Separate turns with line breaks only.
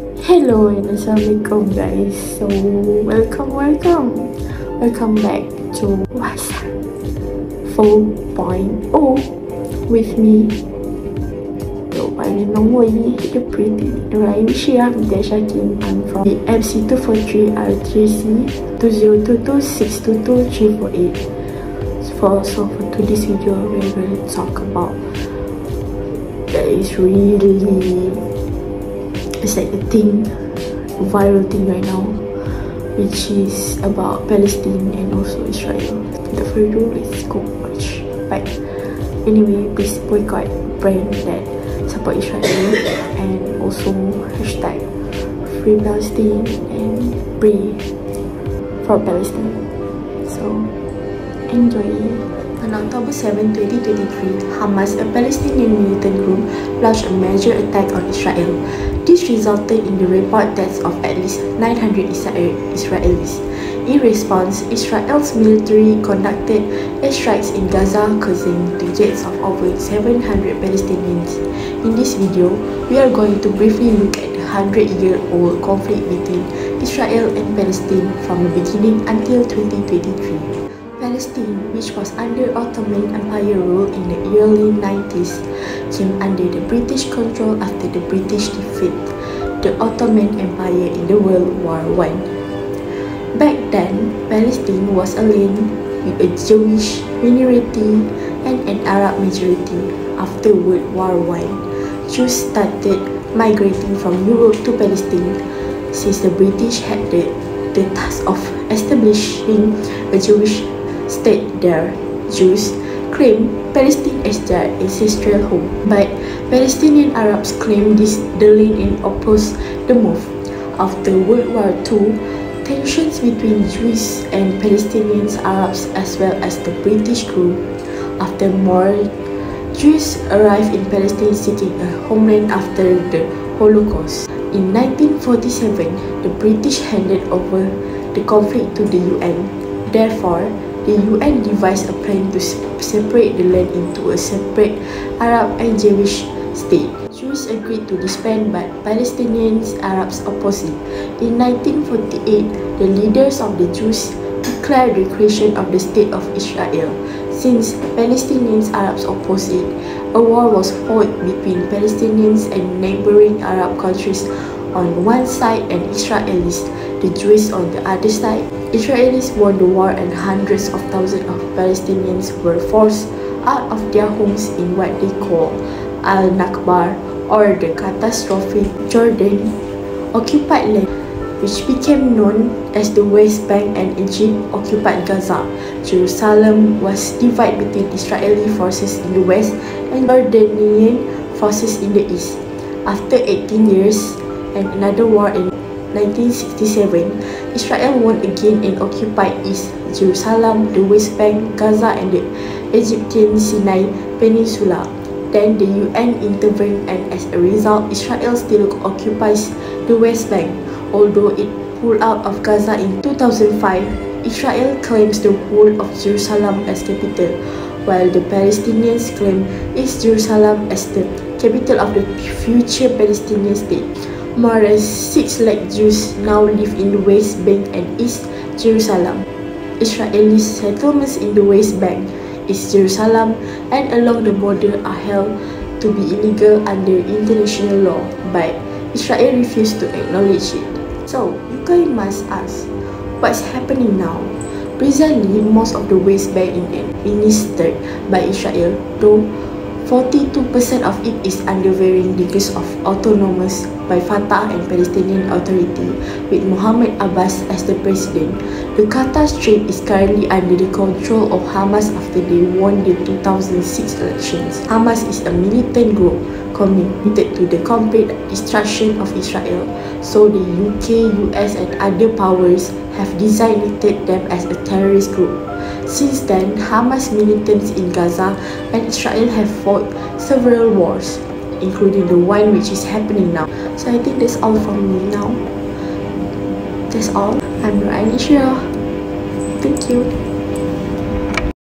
Hello and assalamualaikum guys. So welcome back to WhatsApp 4.0 with me, the one and only, the pretty, the Raimshia Deshakim. I'm from the MC243 R3C 2022622348. So for today's video, we're going to talk about that is really, it's like a thing, a viral thing right now, which is about Palestine and also Israel. The first rule is go watch. But anyway, please boycott brand that support Israel and also hashtag Free Palestine and pray for Palestine. So enjoy. On October 7, 2023, Hamas, a Palestinian militant group, launched a major attack on Israel. This resulted in the report deaths of at least 900 Israelis. In response, Israel's military conducted airstrikes in Gaza, causing the deaths of over 700 Palestinians. In this video, we are going to briefly look at the 100-year-old conflict between Israel and Palestine from the beginning until 2023. Palestine, which was under Ottoman Empire rule in the early 90s, came under the British control after the British defeat the Ottoman Empire in the World War I. Back then, Palestine was a land with a Jewish minority and an Arab majority. After World War I, Jews started migrating from Europe to Palestine. Since the British had the task of establishing a Jewish state there, Jews claim Palestine as their ancestral home, but Palestinian Arabs claim the land and oppose the move. After World War II, tensions between Jews and Palestinian Arabs as well as the British grew. After more Jews arrived in Palestine seeking a homeland after the Holocaust. In 1947, the British handed over the conflict to the UN. Therefore, the UN devised a plan to separate the land into a separate Arab and Jewish state. Jews agreed to this plan, but Palestinian Arabs opposed it. In 1948, the leaders of the Jews declared the creation of the State of Israel. Since Palestinian Arabs opposed it, a war was fought between Palestinians and neighboring Arab countries on one side and Israelis, the Jews on the other side. Israelis won the war and hundreds of thousands of Palestinians were forced out of their homes in what they call Al-Nakba, or the catastrophic Jordan occupied land, which became known as the West Bank, and Egypt occupied Gaza. Jerusalem was divided between Israeli forces in the west and Jordanian forces in the east. After 18 years and another war in 1967, Israel won again and occupied East Jerusalem, the West Bank, Gaza, and the Egyptian Sinai Peninsula. Then the UN intervened, and as a result, Israel still occupies the West Bank. Although it pulled out of Gaza in 2005, Israel claims the whole of Jerusalem as capital, while the Palestinians claim East Jerusalem as the capital of the future Palestinian state. More than 6 lakh Jews now live in the West Bank and East Jerusalem. Israeli settlements in the West Bank, East Jerusalem, and along the border are held to be illegal under international law, but Israel refused to acknowledge it. So, you guys must ask, what's happening now? Presently, most of the West Bank is administered by Israel, though 42% of it is under varying degrees of autonomous by Fatah and Palestinian Authority, with Mohammed Abbas as the president. The Gaza Strip is currently under the control of Hamas after they won the 2006 elections. Hamas is a militant group committed to the complete destruction of Israel, so the UK, US, and other powers have designated them as a terrorist group. Since then, Hamas militants in Gaza and Israel have fought several wars, including the one which is happening now. So I think that's all from me now. That's all. I'm Raimshia. Thank you.